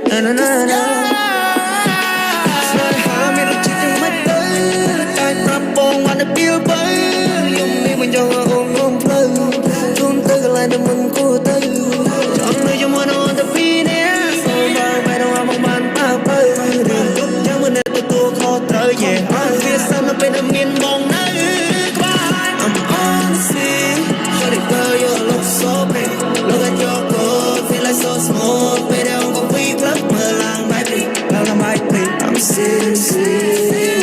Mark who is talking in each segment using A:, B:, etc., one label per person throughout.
A: na na na na Sợi hà mi rút chít nhưng mắt tới tai prap bongวันthe feel bay yum mi mình cho ôm play chun tới cái lại mình cô tới chọn nơi cho muốn on the beat nè so bao bay đâu mà bàn ta bay đường chút chẳng mình để tôi khó tới về phía sau nó bên miền bong nơi I'm on the scene Shawty girl you look so pretty Look at your clothes feel like so smooth Baby I'm gon' be club mơ lang bài bì I'm serious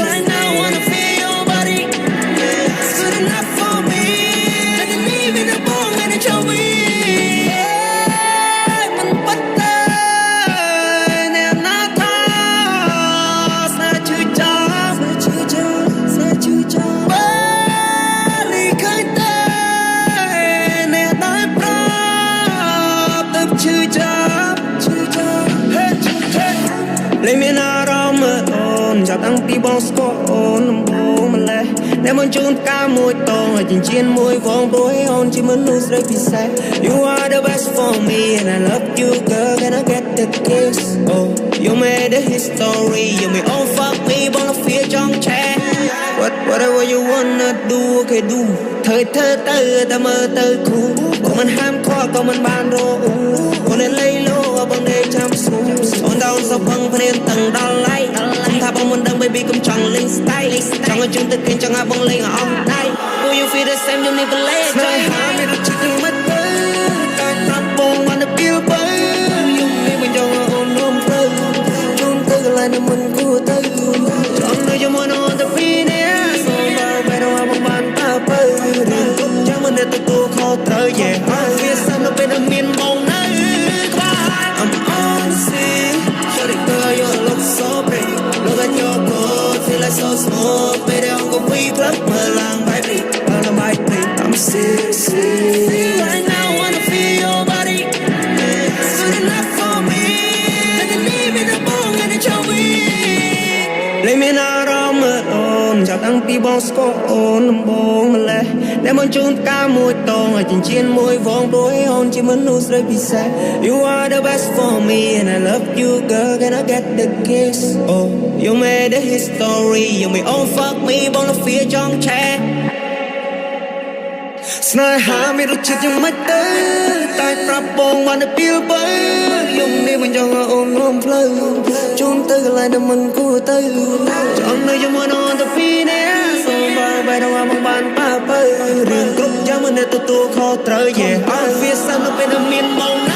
A: Right now I wanna feel your body It's good enough for me I can leave in the bone and it's your way Mình bắt tay Nè nó thao Sẽ chữ cho Bơ ly khai tay Nè nói prop Tập chữ cho Lấy miền Nam mơ ồn Chào tăng tí bóng score ồn Nằm bố mà lê Nếu muốn chúng ta mùi tông Ở trên chiên mùi vòng bối ồn Chỉ muốn lose rơi vì say You are the best for me And I love you girl Can I get the kiss Oh You made the history You may all fuck me Bóng nó phía trong trẻ Whatever you wanna do Okay do Thời thơ tơ ta mơ tơ khu Bọn mình ham khó còn mình bàn đồ Bọn nên lấy lô ở bằng đêm chăm xuống Ôn đau sau phân phân yên tầng đo lấy Không thả bóng mình đang baby cũng chẳng linh style Chẳng ở chung tự kinh chẳng ai bóng lên ở ông tay Do you feel the same you need to lay it Sợi hà mi rút chít nhưng mắt tới Tai prap bongวันthe feel bay Dùng mi mình cho ôm play Chun tới cái lại nên mình cô tới Chọn nơi cho muốn on the beat nè So bao bay đâu bằng bàn ta bay Đường chút chẳng mình để tôi khó tới về Phía sau nó bên miền bóng nơi I'm on the scene Shawty girl you look so pretty Look at your clothes feel like so smooth Baby I'm gon' be club mơ lang bài bì I'm serious Right now I wanna feel your body It's good enough for me I can leave in the bone and it's your way Lấy miền Nam mơ ồn Chào tăng tí bóng score ồn Nằm bố mà lê Nếu muốn chúng ta mùi tông Ở trên chiên mùi vòng bối ồn Chỉ muốn lose rơi vì say You are the best for me And I love you girl Can I get the kiss Oh You made the history You may all fuck me Bóng nó phía trong trẻ Sợi hà mi rút chít nhưng mắt tới Tai prap bongวันthe feel bay Dùng đi mình cho ôm play Chun tới cái lại nên mình cô tới Chọn nơi cho muốn on the beat nè So bao bay đâu bằng bàn ta bay Đường cúp chẳng mình để tôi khó trở về Phía sau nó bên miền bóng